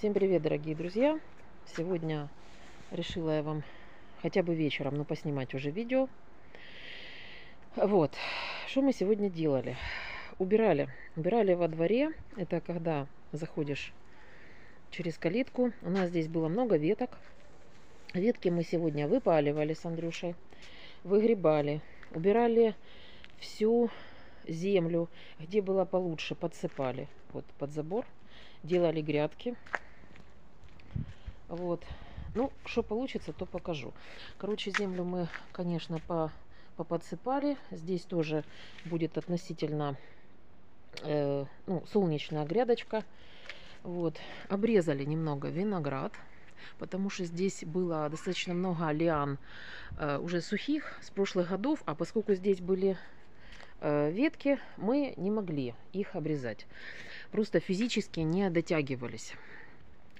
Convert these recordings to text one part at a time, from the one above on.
Всем привет, дорогие друзья! Сегодня решила я вам хотя бы вечером, но поснимать уже видео. Вот, что мы сегодня делали? Убирали во дворе. Это когда заходишь через калитку. У нас здесь было много веток. Ветки мы сегодня выпаливали с Андрюшей, выгребали, убирали всю землю, где было получше, подсыпали вот под забор, делали грядки. Вот. Ну, что получится, то покажу. Короче, землю мы, конечно, поподсыпали. Здесь тоже будет относительно солнечная грядочка. Вот. Обрезали немного виноград, потому что здесь было достаточно много лиан уже сухих с прошлых годов. А поскольку здесь были ветки, мы не могли их обрезать. Просто физически не дотягивались.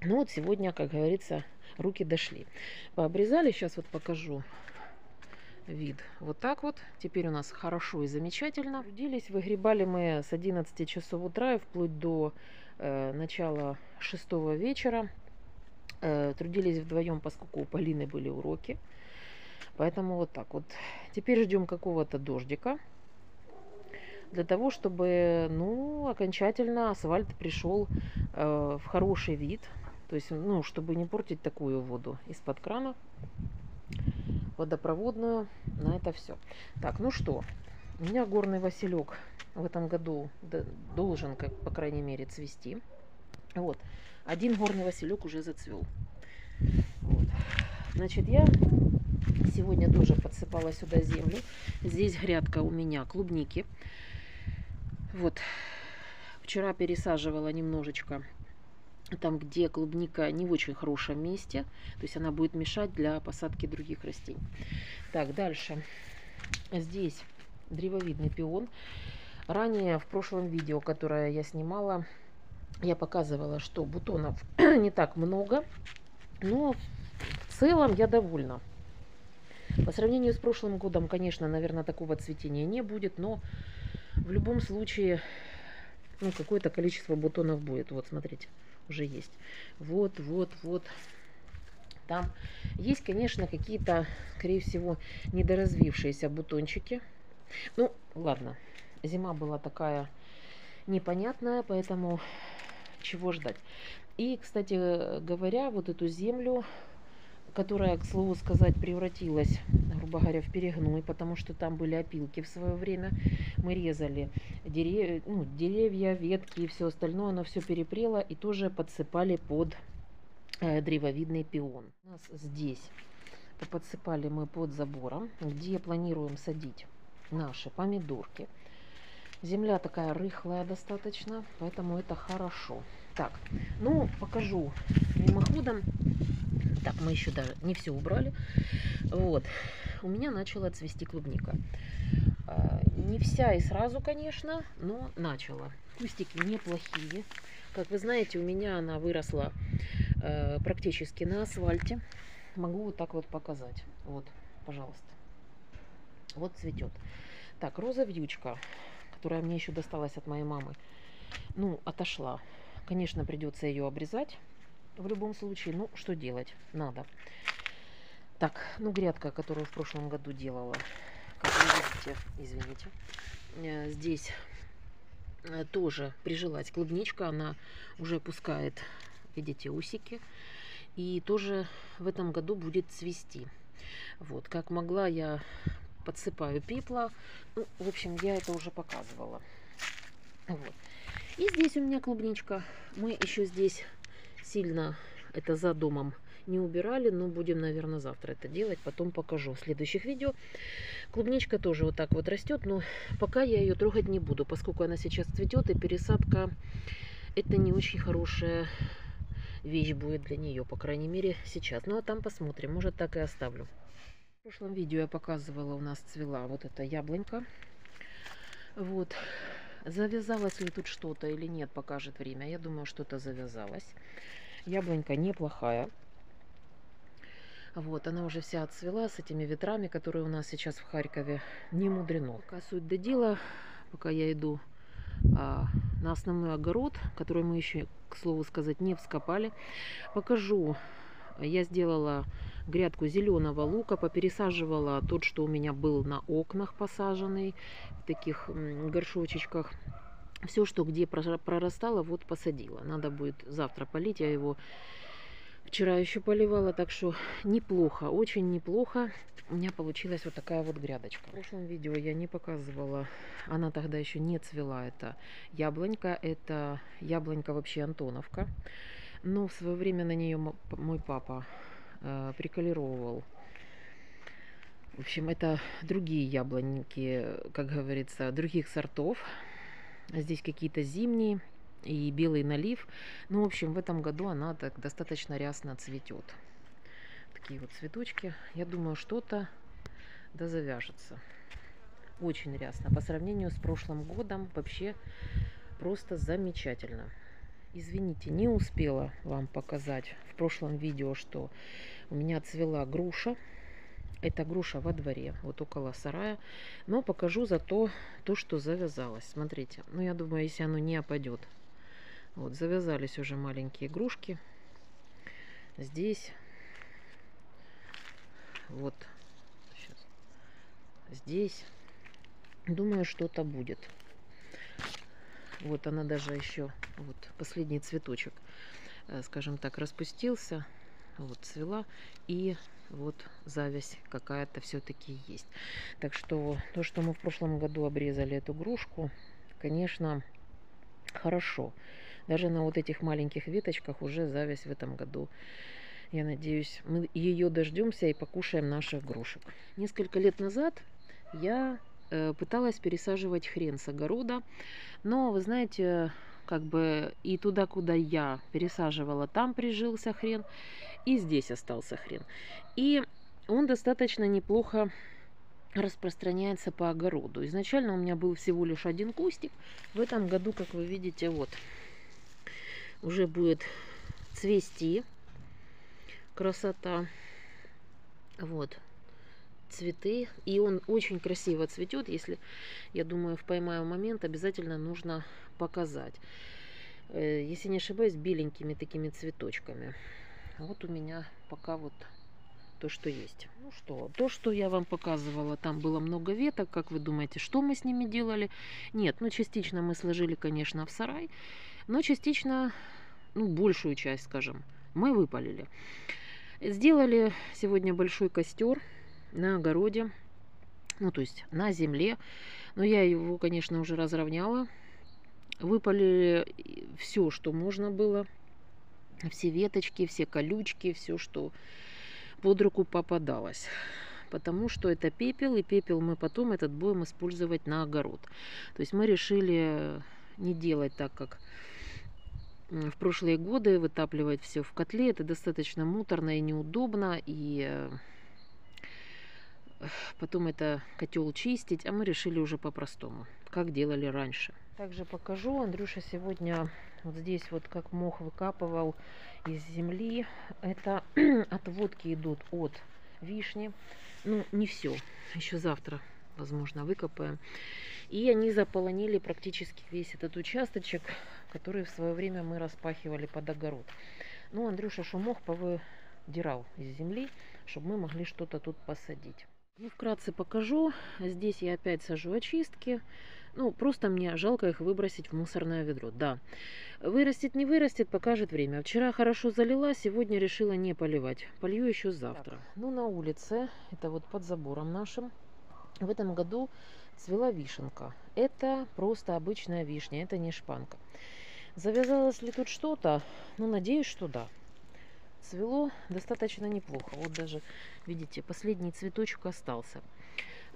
Ну вот сегодня, как говорится, руки дошли. Пообрезали, сейчас вот покажу вид. Вот так вот. Теперь у нас хорошо и замечательно. Трудились, выгребали мы с 11 часов утра и вплоть до начала 6 вечера. Трудились вдвоем, поскольку у Полины были уроки. Поэтому вот так вот. Теперь ждем какого-то дождика. Для того, чтобы, окончательно асфальт пришел в хороший вид. То есть, чтобы не портить такую воду из-под крана, водопроводную, на это все. Так, ну что, у меня горный василек в этом году должен, как по крайней мере, цвести. Вот, один горный василек уже зацвел. Вот. Значит, я сегодня тоже подсыпала сюда землю. Здесь грядка у меня клубники. Вот, вчера пересаживала немножечко там, где клубника не в очень хорошем месте. То есть она будет мешать для посадки других растений. Так, дальше. Здесь древовидный пион. Ранее в прошлом видео, которое я снимала, я показывала, что бутонов не так много. Но в целом я довольна. По сравнению с прошлым годом, конечно, наверное, такого цветения не будет. Но в любом случае, какое-то количество бутонов будет. Вот, смотрите. Уже есть. Вот. Там есть, конечно, какие-то, скорее всего, недоразвившиеся бутончики. Ну, ладно. Зима была такая непонятная, поэтому чего ждать. И, кстати говоря, вот эту землю, которая, к слову сказать, превратилась, грубо говоря, в перегной, потому что там были опилки в свое время. Мы резали деревья, ветки и все остальное, оно все перепрело, и тоже подсыпали под древовидный пион. У нас здесь подсыпали мы под забором, где планируем садить наши помидорки. Земля такая рыхлая достаточно, поэтому это хорошо. Так, покажу мимоходом. Так, мы еще даже не все убрали. Вот, у меня начала цвести клубника. Не вся и сразу, конечно, но начала. Кустики неплохие. Как вы знаете, у меня она выросла практически на асфальте. Могу вот так вот показать. Вот, пожалуйста. Вот цветет. Так, роза вьючка, которая мне еще досталась от моей мамы, отошла. Конечно, придется ее обрезать. В любом случае, что делать? Надо. Так, грядка, которую в прошлом году делала, как вы видите, извините, здесь тоже прижилась клубничка, она уже пускает, видите, усики, и тоже в этом году будет цвести. Вот, как могла, я подсыпаю пепла. В общем, я это уже показывала. Вот. И здесь у меня клубничка. Мы еще здесь сильно это за домом не убирали, но будем, наверное, завтра это делать. Потом покажу в следующих видео. Клубничка тоже вот так вот растет, но пока я ее трогать не буду, поскольку она сейчас цветет, и пересадка это не очень хорошая вещь будет для нее, по крайней мере сейчас. Ну а там посмотрим, может так и оставлю. В прошлом видео я показывала, у нас цвела вот эта яблонька. Вот. Завязалось ли тут что-то или нет, покажет время. Я думаю, что-то завязалось. Яблонька неплохая. Вот, она уже вся отцвела с этими ветрами, которые у нас сейчас в Харькове. Не мудрено. Пока суть до дела, пока я иду на основной огород, который мы еще, к слову сказать, не вскопали. Покажу. Я сделала грядку зеленого лука, попересаживала тот, что у меня был на окнах посаженный, в таких горшочечках. Все, что где прорастало, вот посадила. Надо будет завтра полить. Я его вчера еще поливала, так что неплохо, очень неплохо. У меня получилась вот такая вот грядочка. В прошлом видео я не показывала, она тогда еще не цвела, это яблонька. Это яблонька вообще Антоновка. Но в свое время на нее мой папа приколировал. В общем, это другие яблоньки, как говорится, других сортов. Здесь какие-то зимние и белый налив. Ну, в общем, в этом году она так достаточно рясно цветет. Такие вот цветочки. Я думаю, что-то да завяжется. Очень рясно. По сравнению с прошлым годом вообще просто замечательно. Извините, не успела вам показать в прошлом видео, что у меня цвела груша. Это груша во дворе, вот около сарая. Но покажу зато то, что завязалось. Смотрите, ну я думаю, если оно не опадет. Вот, завязались уже маленькие игрушки. Здесь. Вот. Сейчас. Здесь. Думаю, что-то будет. Вот она даже еще, вот последний цветочек, скажем так, распустился. Вот цвела. И вот завязь какая-то все-таки есть. Так что то, что мы в прошлом году обрезали эту грушку, конечно, хорошо. Даже на вот этих маленьких веточках уже завязь в этом году. Я надеюсь, мы ее дождемся и покушаем наших грушек. Несколько лет назад я пыталась пересаживать хрен с огорода. Но, вы знаете, как бы и туда, куда я пересаживала, там прижился хрен. И здесь остался хрен. И он достаточно неплохо распространяется по огороду. Изначально у меня был всего лишь один кустик. В этом году, как вы видите, вот уже будет цвести. Красота. Вот цветы. И он очень красиво цветет. Если, я думаю, поймаю момент, обязательно нужно показать. Если не ошибаюсь, беленькими такими цветочками. Вот у меня пока вот то, что есть. Ну что, то, что я вам показывала, там было много веток. Как вы думаете, что мы с ними делали? Нет, ну частично мы сложили, конечно, в сарай, но частично, ну большую часть, скажем, мы выпалили. Сделали сегодня большой костер на огороде, ну то есть на земле. Но я его, конечно, уже разровняла. Выпалили все, что можно было. Все веточки, все колючки, все, что под руку попадалось. Потому что это пепел, и пепел мы потом этот будем использовать на огород. То есть мы решили не делать так, как в прошлые годы, вытапливать все в котле. Это достаточно муторно и неудобно, и потом это котел чистить. А мы решили уже по-простому, как делали раньше. Также покажу. Андрюша сегодня вот здесь вот как мох выкапывал из земли. Это отводки идут от вишни. Ну, не все. Еще завтра, возможно, выкопаем. И они заполонили практически весь этот участочек, который в свое время мы распахивали под огород. Ну, Андрюша шумох повыдирал из земли, чтобы мы могли что-то тут посадить. Ну, вкратце покажу. Здесь я опять сажу очистки. Ну, просто мне жалко их выбросить в мусорное ведро. Да, вырастет, не вырастет, покажет время. Вчера хорошо залила, сегодня решила не поливать. Полью еще завтра. Так, ну, на улице, это вот под забором нашим, в этом году цвела вишенка. Это просто обычная вишня, это не шпанка. Завязалось ли тут что-то? Ну, надеюсь, что да. Цвело достаточно неплохо. Вот даже, видите, последний цветочек остался.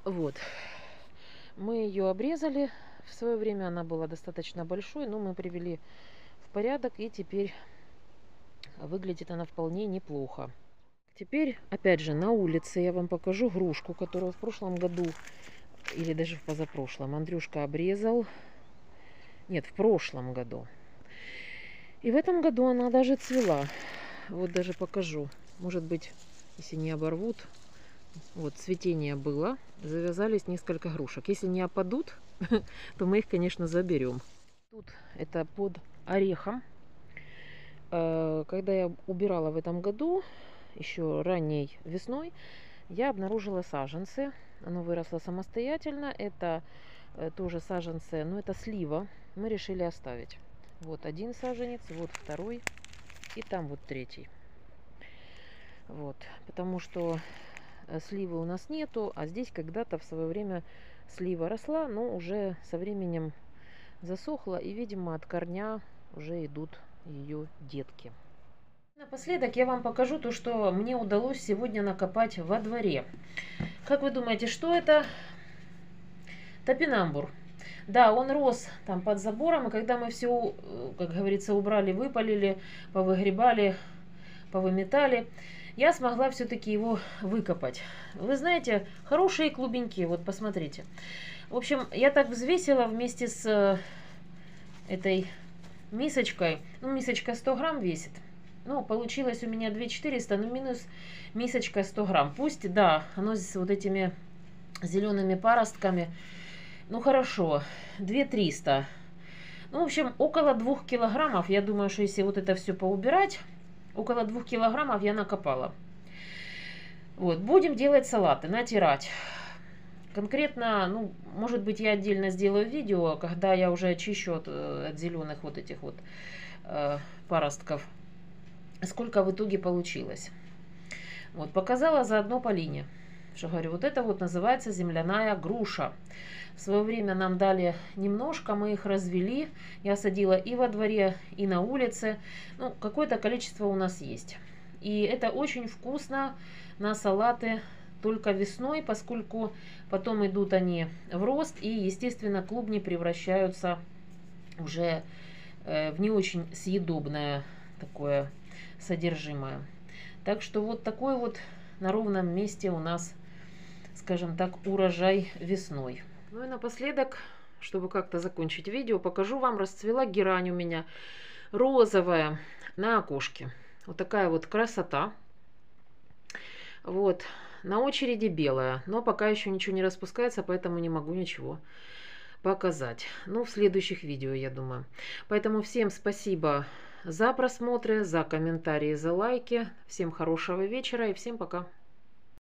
Вот. Мы ее обрезали. В свое время она была достаточно большой, но мы привели в порядок, и теперь выглядит она вполне неплохо. Теперь, опять же, на улице я вам покажу грушку, которую в прошлом году, или даже в позапрошлом, Андрюшка обрезал. Нет, в прошлом году. И в этом году она даже цвела. Вот даже покажу. Может быть, если не оборвут, Вот, цветение было. Завязались несколько грушек. Если не опадут, то мы их, конечно, заберем. Тут это под орехом. Когда я убирала в этом году, еще ранней весной, я обнаружила саженцы. Оно выросло самостоятельно. Это тоже саженцы, но это слива. Мы решили оставить. Вот один саженец, вот второй и там вот третий. Вот, потому что сливы у нас нету, а здесь когда-то в свое время слива росла, но уже со временем засохла, и, видимо, от корня уже идут ее детки. Напоследок я вам покажу то, что мне удалось сегодня накопать во дворе. Как вы думаете, что это? Топинамбур. Да, он рос там под забором, и когда мы все, как говорится, убрали, выпалили, повыгребали, повыметали, я смогла все-таки его выкопать. Вы знаете, хорошие клубеньки, вот посмотрите. В общем, я так взвесила вместе с этой мисочкой. Ну, мисочка 100 грамм весит. Ну, получилось у меня 2400, но минус мисочка 100 грамм. Пусть, да, оно с вот этими зелеными паростками. Ну, хорошо, 2300. Ну, в общем, около 2 килограммов. Я думаю, что если вот это все поубирать, около 2 килограммов я накопала. Вот, будем делать салаты, натирать. Конкретно, ну, может быть, я отдельно сделаю видео, когда я уже очищу от зеленых вот этих вот паростков. Сколько в итоге получилось. Вот, показала заодно Полине. Что говорю, вот это вот называется земляная груша. В свое время нам дали немножко, мы их развели. Я садила и во дворе, и на улице. Ну, какое-то количество у нас есть. И это очень вкусно на салаты только весной, поскольку потом идут они в рост. И, естественно, клубни превращаются уже в не очень съедобное такое содержимое. Так что вот такой вот на ровном месте у нас, скажем так, урожай весной. Ну и напоследок, чтобы как-то закончить видео, покажу вам, расцвела герань у меня розовая на окошке. Вот такая вот красота. Вот, на очереди белая, но пока еще ничего не распускается, поэтому не могу ничего показать. Ну, в следующих видео, я думаю. Поэтому всем спасибо за просмотры, за комментарии, за лайки. Всем хорошего вечера и всем пока.